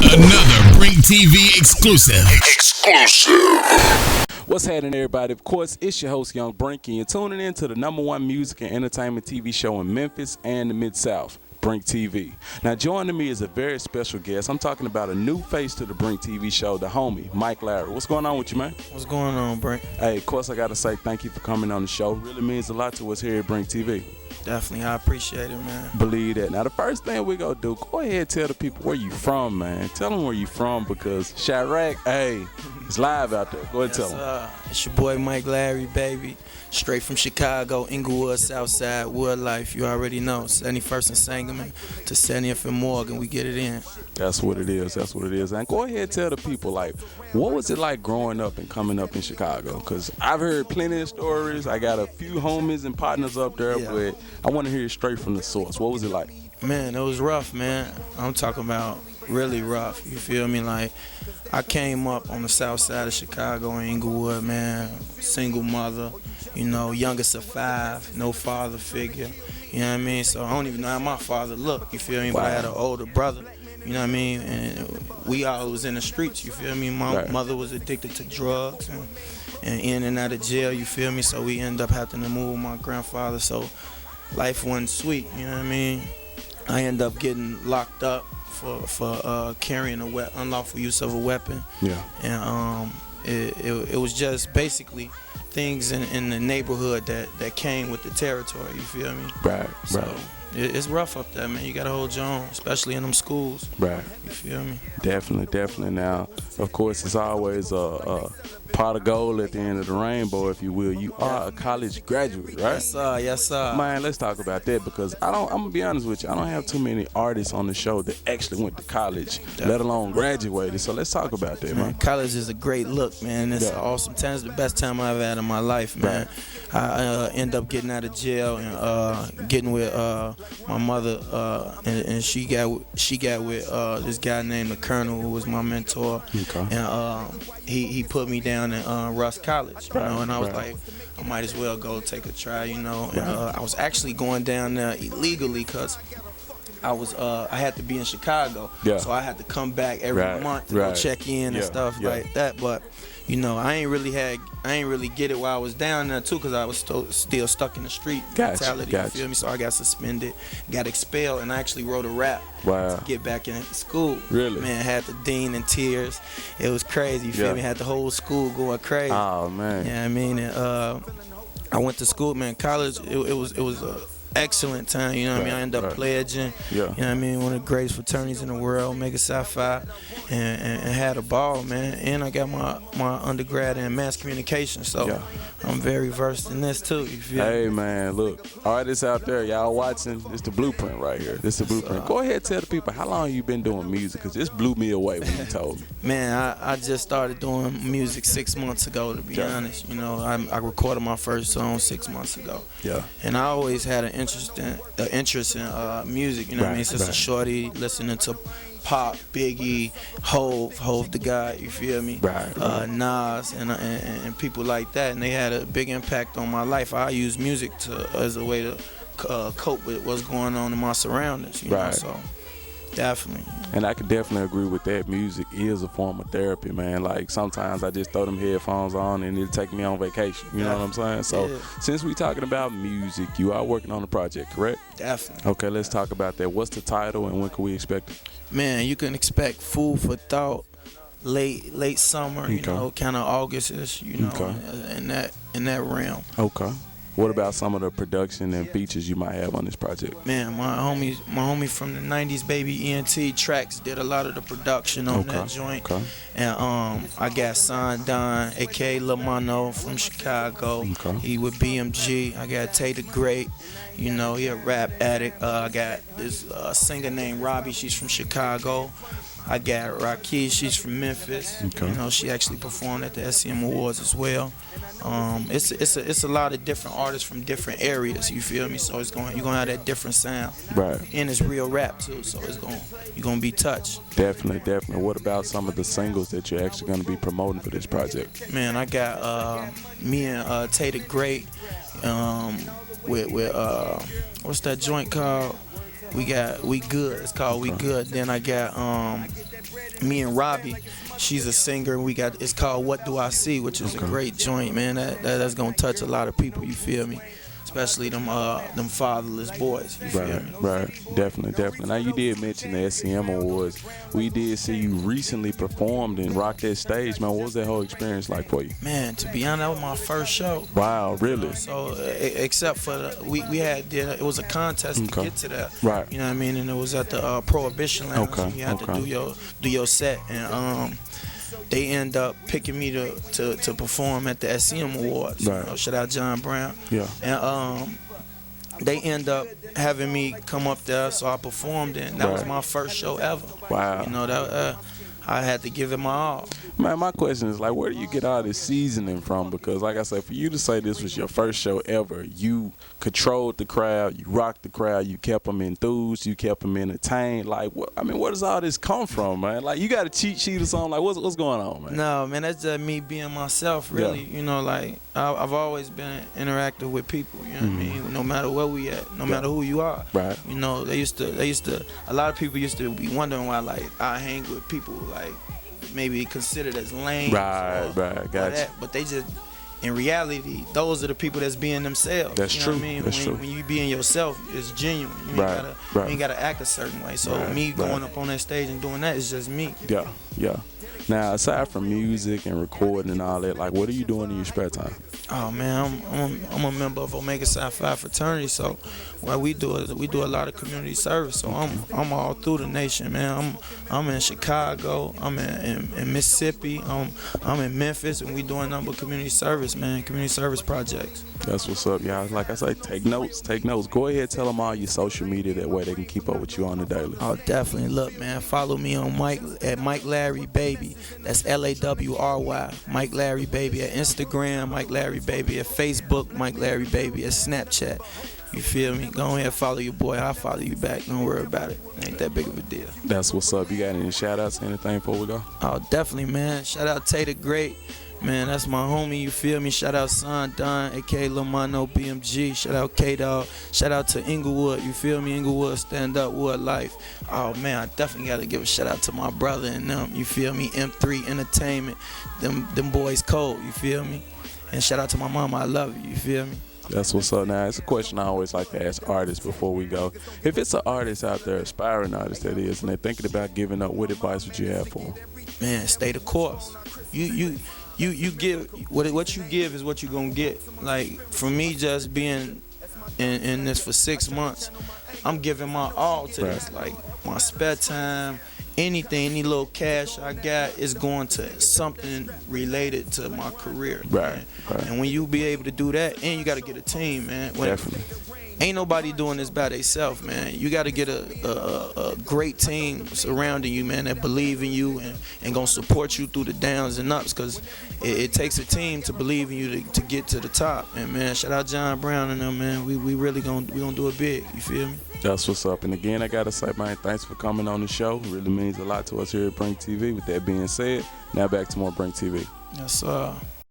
Another BrinkTV exclusive. What's happening, everybody? Of course, it's your host, Young Brink, and you're tuning in to the #1 music and entertainment TV show in Memphis and the Mid-South, Brink TV. Now, joining me is a very special guest. I'm talking about a new face to the Brink TV show, the homie, Mike Lawry. What's going on with you, man? What's going on, Brink? Hey, of course, I got to say thank you for coming on the show. Really means a lot to us here at Brink TV. Definitely, I appreciate it, man. Believe that. Now, the first thing we gonna do, go ahead and tell the people where you from, man. Tell them where you from, because Chirac, hey, it's live out there. Go ahead and tell them. It's your boy Mike Lawry, baby. Straight from Chicago, Inglewood, Southside, Wood Life. You already know. 71st and Sangamon to 70th and Morgan. We get it in. That's what it is. That's what it is. And go ahead and tell the people, like, what was it like growing up and coming up in Chicago? Because I've heard plenty of stories. I got a few homies and partners up there, but I want to hear it straight from the source. What was it like? Man, it was rough, man. I'm talking about really rough. You feel me? Like, I came up on the south side of Chicago in Inglewood, man. Single mother, you know, youngest of 5, no father figure. You know what I mean? So I don't even know how my father looked, you feel me? Wow. But I had an older brother, you know what I mean? And we all was in the streets, you feel me? My mother was addicted to drugs and in and out of jail, you feel me? So we ended up having to move with my grandfather. So life wasn't sweet, you know what I mean? I ended up getting locked up for carrying unlawful use of a weapon. Yeah. And it was just basically things in the neighborhood that came with the territory, you feel me? Right, so, right. It's rough up there, man. You gotta hold your own, especially in them schools. Right. You feel me? Definitely, definitely. Now, of course, it's always a pot of gold at the end of the rainbow, if you will. You are a college graduate, right? Yes, sir. Yes, sir. Man, let's talk about that, because I'm gonna be honest with you, I don't have too many artists on the show that actually went to college, let alone graduated. So let's talk about that, man. College is a great look, man. It's an awesome time. It's the best time I've had in my life, man. I end up getting out of jail and getting with my mother, and she got with this guy named the Colonel, who was my mentor. Okay. And he put me down in Russ College, you know, and I was like, I might as well go take a try, you know. And I was actually going down there illegally because I had to be in Chicago, so I had to come back every month to go check in and stuff like that. But you know, I ain't really get it while I was down there too, because I was still stuck in the street mentality. You feel me? So I got suspended, got expelled, and I actually wrote a rap to get back in school. Really? Man, had the dean in tears. It was crazy. You feel me? Had the whole school going crazy. Oh man. Yeah, I mean, I went to school, man. College, it was a excellent time, you know what I mean? I ended up pledging, you know what I mean, one of the greatest fraternities in the world, Omega Psi Phi, and had a ball, man. And I got my undergrad in mass communication, so I'm very versed in this too, you feel me? Hey man, look, artists out there, y'all watching, this the blueprint right here. This the blueprint. Go ahead and tell the people, how long you been doing music? Because this blew me away when you told me. Man, I just started doing music 6 months ago, to be honest. You know, I recorded my first song 6 months ago. Yeah. And I always had an interest in music, you know what I mean? Since a shorty, listening to Pop, Biggie, Hove the guy, you feel me? Nas and people like that, and they had a big impact on my life. I use music as a way to cope with what's going on in my surroundings, you know? So definitely. And I could definitely agree with that. Music is a form of therapy, man. Like, sometimes I just throw them headphones on and it'll take me on vacation. You know what I'm saying? So since we talking about music, you are working on a project, correct? Definitely. Okay, let's talk about that. What's the title and when can we expect it? Man, you can expect Food for Thought late summer, you know, kind of August-ish, you know, in that realm. Okay. What about some of the production and features you might have on this project? Man, my homie from the 90s, baby, ENT Tracks, did a lot of the production on that joint. Okay. And I got Son Don, a.k.a. Lamano from Chicago. Okay. He with BMG. I got Tay the Great. You know, he a rap addict. I got this singer named Robbie. She's from Chicago. I got Raquel, she's from Memphis. Okay. You know, she actually performed at the SCM Awards as well. It's a lot of different artists from different areas. You feel me? So you're gonna have that different sound. Right. And it's real rap too. So you're gonna be touched. Definitely, definitely. What about some of the singles that you're actually gonna be promoting for this project? Man, I got me and Tay the Great with what's that joint called? We Good. It's called We Good. Then I got me and Robbie. She's a singer. It's called What Do I See, which is a great joint, man. That's gonna touch a lot of people. You feel me? Especially them fatherless boys. You feel me? Right. Definitely. Now you did mention the SCM Awards. We did see you recently performed and rocked that stage, man. What was that whole experience like for you? Man, to be honest, that was my first show. Wow, really? So except for it was a contest to get to that. Right. You know what I mean? And it was at the Prohibition Lounge. Okay. You had to do your set, and they end up picking me to perform at the SCM Awards. Right. You know, shout out John Brown. Yeah. And they end up having me come up there, so I performed, and that was my first show ever. Wow. You know, that I had to give it my all. Man, my question is, like, where do you get all this seasoning from? Because, like I said, for you to say this was your first show ever, you controlled the crowd, you rocked the crowd, you kept them enthused, you kept them entertained. Like, where does all this come from, man? Like, you got a cheat sheet or something? Like, what's going on, man? No, man, that's just me being myself, really. Yeah. You know, like, I've always been interactive with people, you know what I mean? No matter where we at, no matter who you are. Right. You know, they used to, a lot of people used to be wondering why, like, I hang with people, like, maybe considered as lame. Right, gotcha. But they just, in reality, those are the people that's being themselves. That's you know true. What I mean? That's true. When you being yourself, it's genuine. You ain't gotta act a certain way. So me going up on that stage and doing that is just me. Yeah. Now, aside from music and recording and all that, like, what are you doing in your spare time? Oh man, I'm a member of Omega Psi Phi fraternity, so what we do is we do a lot of community service. So I'm all through the nation, man. I'm in Chicago, I'm in Mississippi, I'm in Memphis, and we doing a number of community service, man. Community service projects. That's what's up, y'all. Like I say, take notes. Go ahead, tell them all your social media, that way they can keep up with you on the daily. Oh, definitely. Look, man, follow me on Mike Lawry Baby. That's Lawry. Mike Lawry Baby at Instagram, Mike Lawry Baby at Facebook, Mike Lawry Baby at Snapchat. You feel me? Go ahead and follow your boy. I'll follow you back. Don't worry about it. Ain't that big of a deal. That's what's up. You got any shout outs, anything before we go? Oh, definitely, man. Shout out Tay the Great. Man, that's my homie, you feel me? Shout out Son Don, aka Lil Mono BMG. Shout out K-Dog. Shout out to Inglewood, you feel me? Inglewood Stand Up Wood Life. Oh man, I definitely gotta give a shout out to my brother and them, you feel me? M3 Entertainment. Them boys cold, you feel me? And shout out to my mama, I love you feel me? That's what's up. Now, it's a question I always like to ask artists before we go. If it's an artist out there, aspiring artist that is, and they're thinking about giving up, what advice would you have for them? Man, stay the course. You give what you give is what you're gonna get. Like for me, just being in this for 6 months, I'm giving my all to this. Like my spare time, anything, any little cash I got is going to something related to my career. Right. And when you be able to do that, and you got to get a team, man. Definitely. Ain't nobody doing this by themselves, man. You got to get a great team surrounding you, man, that believe in you and gonna support you through the downs and ups, because it takes a team to believe in you to get to the top. And man, shout out John Brown and them, man. We really gonna do it big. You feel me? That's what's up. And again, I gotta say, man, thanks for coming on the show. It really means a lot to us here at Brink TV. With that being said, now back to more Brink TV. Yes, sir.